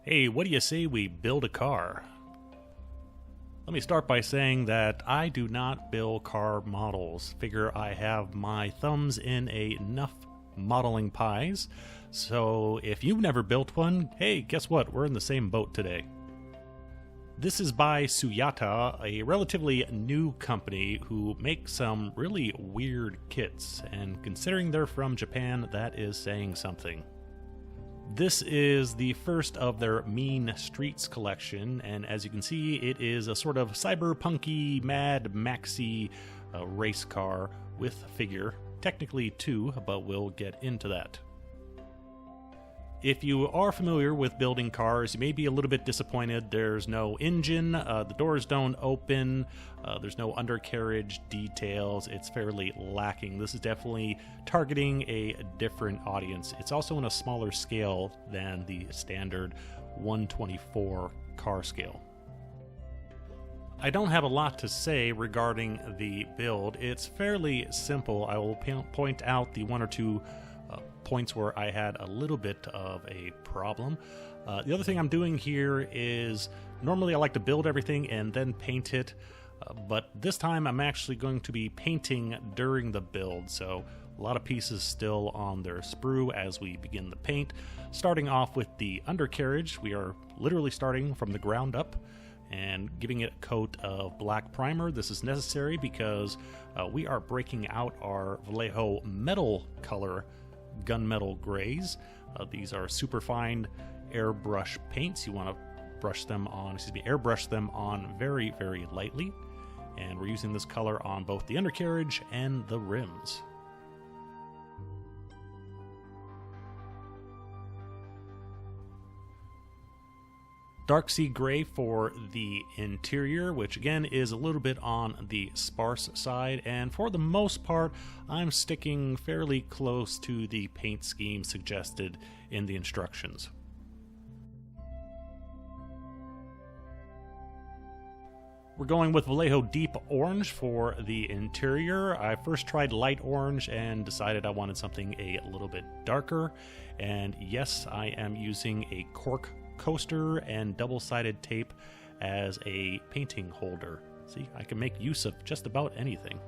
Hey, what do you say we build a car? Let me start by saying that I do not build car models. Figure I have my thumbs in enough modeling pies. So if you've never built one, hey, guess what? We're in the same boat today. This is by Suyata, a relatively new company who makes some really weird kits, and considering they're from Japan, that is saying something. This is the first of their Mean Streets collection, and as you can see, it is a sort of cyberpunky, Mad Maxy race car with figure. Technically two, but we'll get into that. If you are familiar with building cars, you may be a little bit disappointed. There's no engine, the doors don't open, there's no undercarriage details. It's fairly lacking. This is definitely targeting a different audience. It's also in a smaller scale than the standard 1/24 car scale. I don't have a lot to say regarding the build. It's fairly simple. I will point out the one or two points where I had a little bit of a problem. The other thing I'm doing here is normally I like to build everything and then paint it, but this time I'm actually going to be painting during the build, so a lot of pieces still on their sprue as we begin the paint. Starting off with the undercarriage, we are literally starting from the ground up and giving it a coat of black primer. This is necessary because we are breaking out our Vallejo metal color gunmetal grays. These are super fine airbrush paints. You want to airbrush them on very, very lightly. And we're using this color on both the undercarriage and the rims. Dark sea gray for the interior, which again is a little bit on the sparse side, and for the most part I'm sticking fairly close to the paint scheme suggested in the instructions. We're going with Vallejo Deep Orange for the interior. I first tried light orange and decided I wanted something a little bit darker, and yes, I am using a cork coaster and double-sided tape as a painting holder. See, I can make use of just about anything.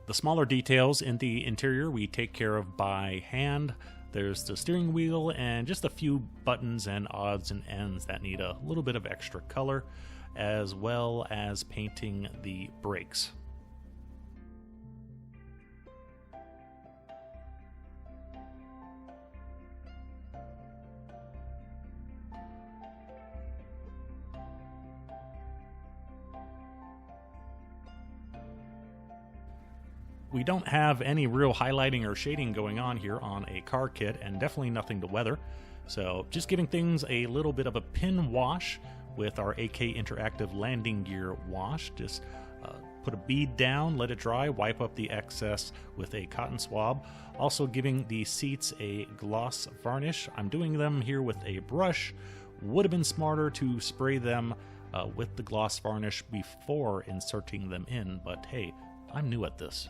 The smaller details in the interior we take care of by hand. There's the steering wheel and just a few buttons and odds and ends that need a little bit of extra color, as well as painting the brakes. We don't have any real highlighting or shading going on here on a car kit, and definitely nothing to weather. So just giving things a little bit of a pin wash with our AK Interactive landing gear wash. Just put a bead down, let it dry, wipe up the excess with a cotton swab. Also giving the seats a gloss varnish. I'm doing them here with a brush. Would have been smarter to spray them with the gloss varnish before inserting them in, but hey, I'm new at this.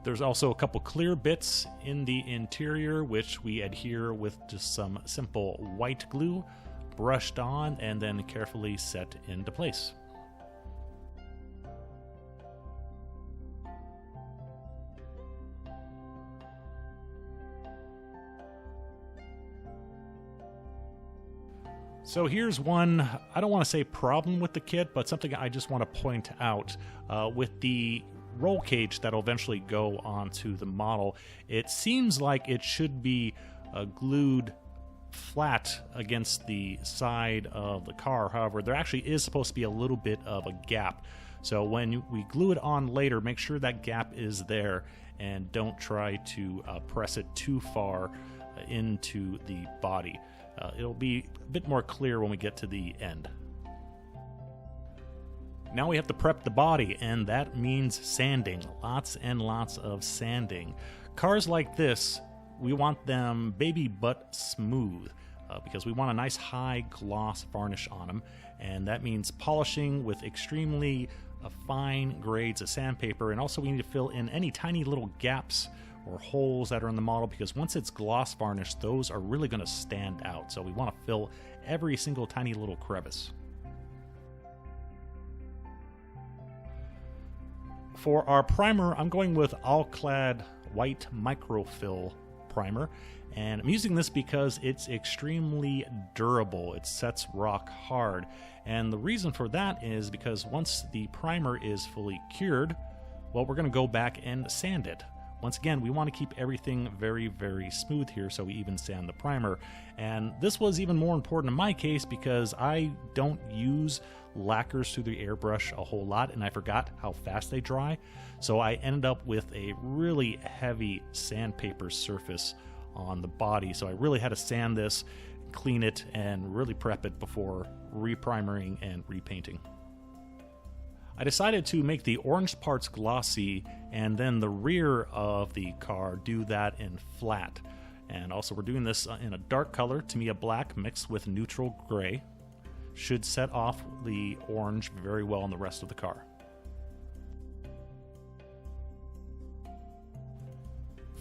There's also a couple clear bits in the interior, which we adhere with just some simple white glue, brushed on, and then carefully set into place. So here's one, I don't want to say problem with the kit, but something I just want to point out. With the roll cage that'll eventually go onto the model, it seems like it should be glued flat against the side of the car. However, there actually is supposed to be a little bit of a gap. So when we glue it on later, make sure that gap is there and don't try to press it too far into the body. It'll be a bit more clear when we get to the end. Now we have to prep the body, and that means sanding. Lots and lots of sanding. Cars like this, we want them baby butt smooth because we want a nice high gloss varnish on them, and that means polishing with extremely fine grades of sandpaper, and also we need to fill in any tiny little gaps or holes that are in the model, because once it's gloss varnished, those are really going to stand out. So we want to fill every single tiny little crevice. For our primer, I'm going with All-Clad White Microfill Primer, and I'm using this because it's extremely durable. It sets rock hard, and the reason for that is because once the primer is fully cured, well, we're going to go back and sand it. Once again, we want to keep everything very, very smooth here, so we even sand the primer. And this was even more important in my case because I don't use lacquers through the airbrush a whole lot, and I forgot how fast they dry. So I ended up with a really heavy sandpaper surface on the body. So I really had to sand this, clean it, and really prep it before reprimering and repainting. I decided to make the orange parts glossy, and then the rear of the car do that in flat. And also we're doing this in a dark color, Tamiya black mixed with neutral gray. Should set off the orange very well on the rest of the car.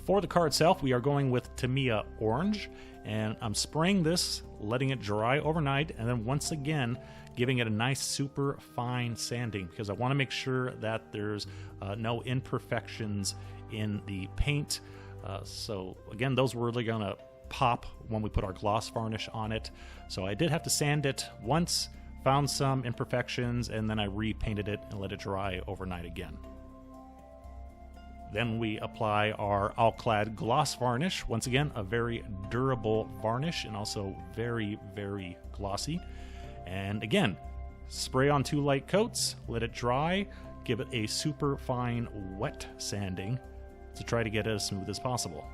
For the car itself, we are going with Tamiya orange, and I'm spraying this, letting it dry overnight, and then once again giving it a nice super fine sanding, because I want to make sure that there's no imperfections in the paint. So again, those were really going to pop when we put our gloss varnish on it. So I did have to sand it once, found some imperfections, and then I repainted it and let it dry overnight again. Then we apply our All-Clad gloss varnish. Once again, a very durable varnish and also very, very glossy. And again, spray on 2 light coats, let it dry, give it a super fine wet sanding to try to get it as smooth as possible.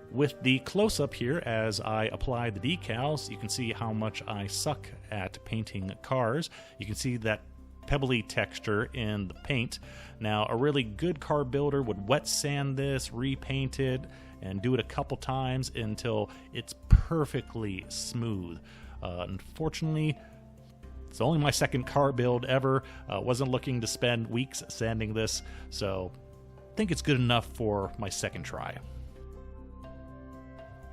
With the close-up here, as I apply the decals, you can see how much I suck at painting cars. You can see that pebbly texture in the paint. Now, a really good car builder would wet sand this, repaint it, and do it a couple times until it's perfectly smooth. Unfortunately, it's only my second car build ever. Wasn't looking to spend weeks sanding this, so I think it's good enough for my second try.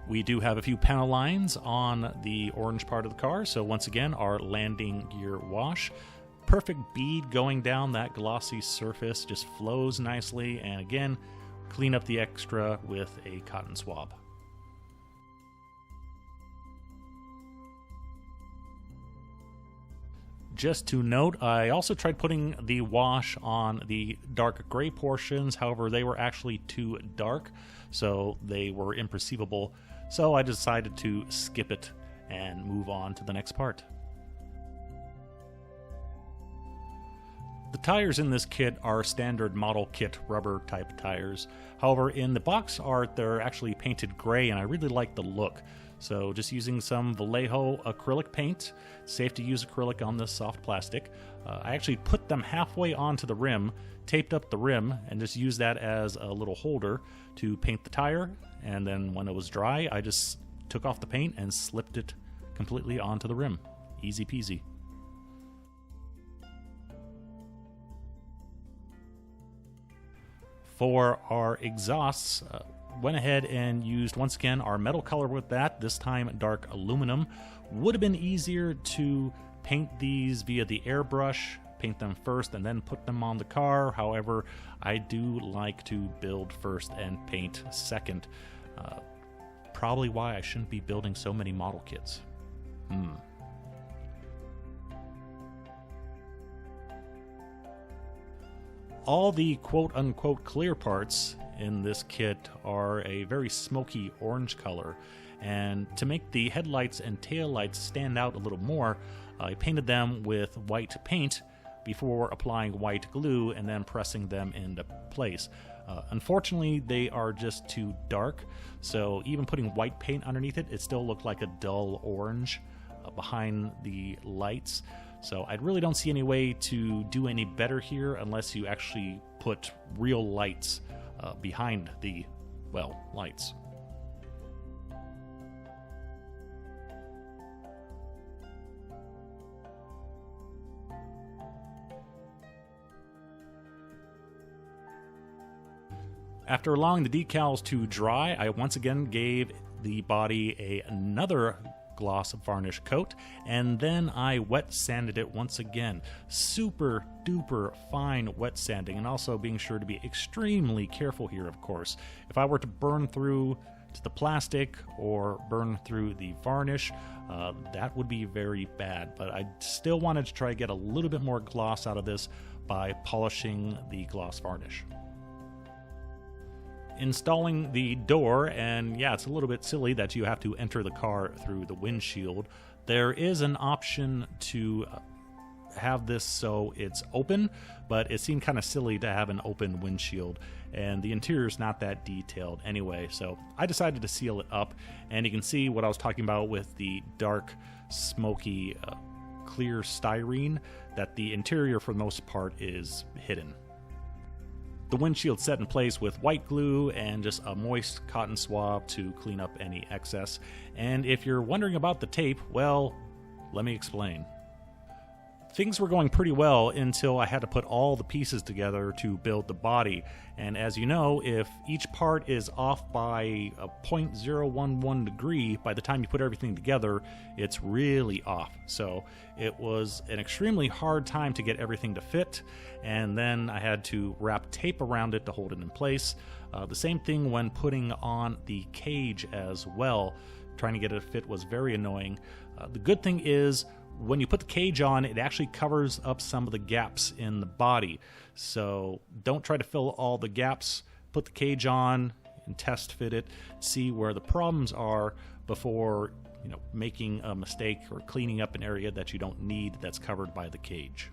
We do have a few panel lines on the orange part of the car, so once again, our landing gear wash. Perfect bead going down that glossy surface, just flows nicely, and again, clean up the extra with a cotton swab. Just to note, I also tried putting the wash on the dark gray portions, however they were actually too dark, so they were imperceivable, so I decided to skip it and move on to the next part. The tires in this kit are standard model kit rubber type tires. However, in the box art, they're actually painted gray, and I really like the look. So just using some Vallejo acrylic paint, safe to use acrylic on this soft plastic. I actually put them halfway onto the rim, taped up the rim, and just used that as a little holder to paint the tire. And then when it was dry, I just took off the paint and slipped it completely onto the rim. Easy peasy. For our exhausts, went ahead and used once again our metal color with that, this time dark aluminum. Would have been easier to paint these via the airbrush, paint them first and then put them on the car. However, I do like to build first and paint second. Probably why I shouldn't be building so many model kits. All the quote-unquote clear parts in this kit are a very smoky orange color, and to make the headlights and taillights stand out a little more, I painted them with white paint before applying white glue and then pressing them into place. Unfortunately, they are just too dark, so even putting white paint underneath it, it still looked like a dull orange behind the lights. So I really don't see any way to do any better here unless you actually put real lights behind the, well, lights. After allowing the decals to dry, I once again gave the body another gloss varnish coat, and then I wet sanded it once again. Super duper fine wet sanding, and also being sure to be extremely careful here, of course. If I were to burn through to the plastic or burn through the varnish, that would be very bad, but I still wanted to try to get a little bit more gloss out of this by polishing the gloss varnish. Installing the door, and yeah, it's a little bit silly that you have to enter the car through the windshield. There is an option to have this so it's open, but it seemed kind of silly to have an open windshield, and the interior is not that detailed anyway, so I decided to seal it up. And you can see what I was talking about with the dark, smoky, clear styrene, that the interior for the most part is hidden. The windshield set in place with white glue and just a moist cotton swab to clean up any excess. And if you're wondering about the tape, well, let me explain. Things were going pretty well until I had to put all the pieces together to build the body. And as you know, if each part is off by a 0.011 degree, by the time you put everything together, it's really off. So it was an extremely hard time to get everything to fit, and then I had to wrap tape around it to hold it in place. The same thing when putting on the cage as well. Trying to get it to fit was very annoying. The good thing is, when you put the cage on, it actually covers up some of the gaps in the body. So don't try to fill all the gaps. Put the cage on and test fit it, see where the problems are before, making a mistake or cleaning up an area that you don't need that's covered by the cage.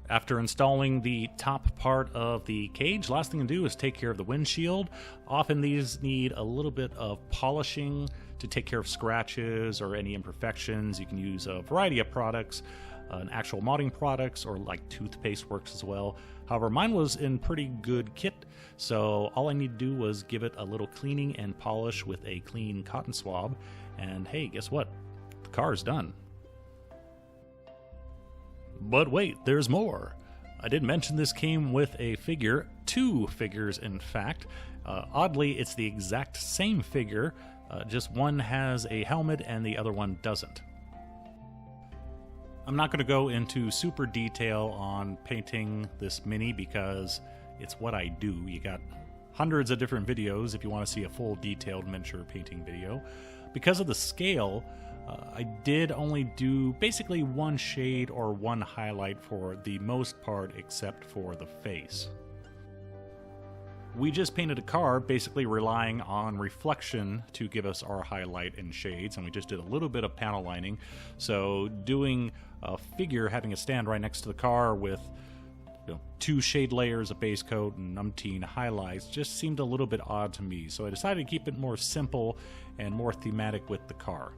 After installing the top part of the cage, last thing to do is take care of the windshield. Often these need a little bit of polishing to take care of scratches or any imperfections. You can use a variety of products, actual modding products, or like toothpaste works as well. However, mine was in pretty good kit, so all I need to do was give it a little cleaning and polish with a clean cotton swab, and hey, guess what? The car is done. But wait, there's more. I did mention this came with a figure, 2 figures in fact. Oddly, it's the exact same figure, just one has a helmet and the other one doesn't. I'm not going to go into super detail on painting this Mini because it's what I do. You got hundreds of different videos if you want to see a full detailed miniature painting video. Because of the scale, I did only do basically one shade or one highlight for the most part, except for the face. We just painted a car basically relying on reflection to give us our highlight and shades, and we just did a little bit of panel lining. So doing a figure having a stand right next to the car with 2 shade layers of base coat and umpteen highlights just seemed a little bit odd to me. So I decided to keep it more simple and more thematic with the car.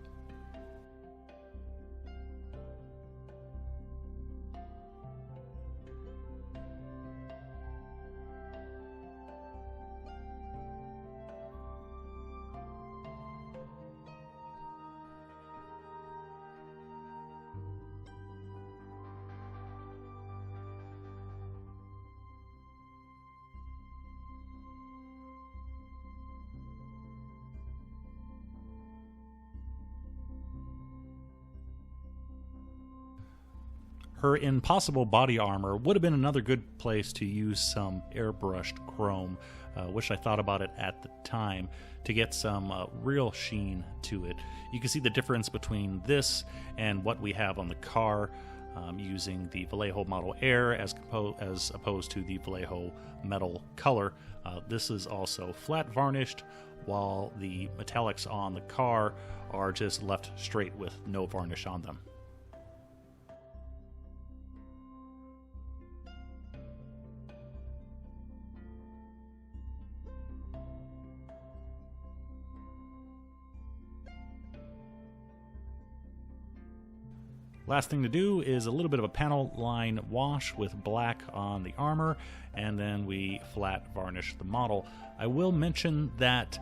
Her impossible body armor would have been another good place to use some airbrushed chrome. Wish I thought about it at the time to get some real sheen to it. You can see the difference between this and what we have on the car using the Vallejo Model Air as opposed to the Vallejo Metal Color. This is also flat varnished, while the metallics on the car are just left straight with no varnish on them. Last thing to do is a little bit of a panel line wash with black on the armor, and then we flat varnish the model. I will mention that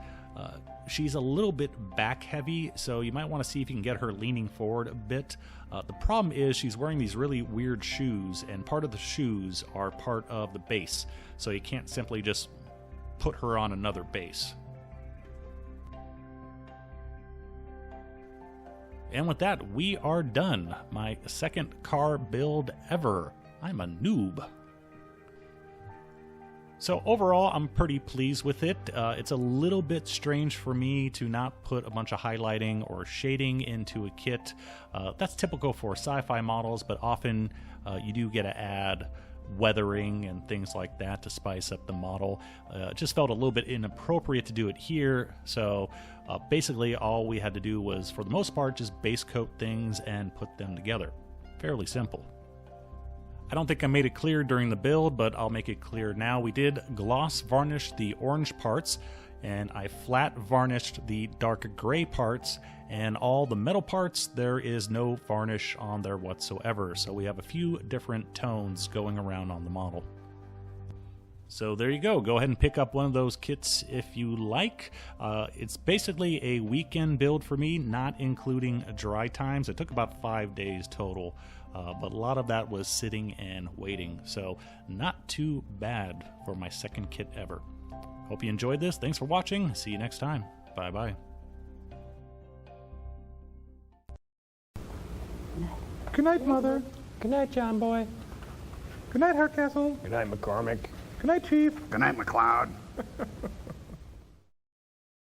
she's a little bit back heavy, so you might want to see if you can get her leaning forward a bit. The problem is she's wearing these really weird shoes, and part of the shoes are part of the base, so you can't simply just put her on another base. And with that, we are done. My second car build ever. I'm a noob. So overall, I'm pretty pleased with it. It's a little bit strange for me to not put a bunch of highlighting or shading into a kit. That's typical for sci-fi models, but often you do get to add weathering and things like that to spice up the model. It just felt a little bit inappropriate to do it here, so basically all we had to do was, for the most part, just base coat things and put them together. Fairly simple. I don't think I made it clear during the build, but I'll make it clear now. We did gloss varnish the orange parts, and I flat varnished the dark gray parts, and all the metal parts, there is no varnish on there whatsoever. So we have a few different tones going around on the model. So there you go. Go ahead and pick up one of those kits if you like. It's basically a weekend build for me, not including dry times. It took about 5 days total, but a lot of that was sitting and waiting. So not too bad for my second kit ever. Hope you enjoyed this. Thanks for watching. See you next time. Bye-bye. Good night, Mother. Good night, John Boy. Good night, Hardcastle. Good night, McCormick. Good night, Chief. Good night, McLeod.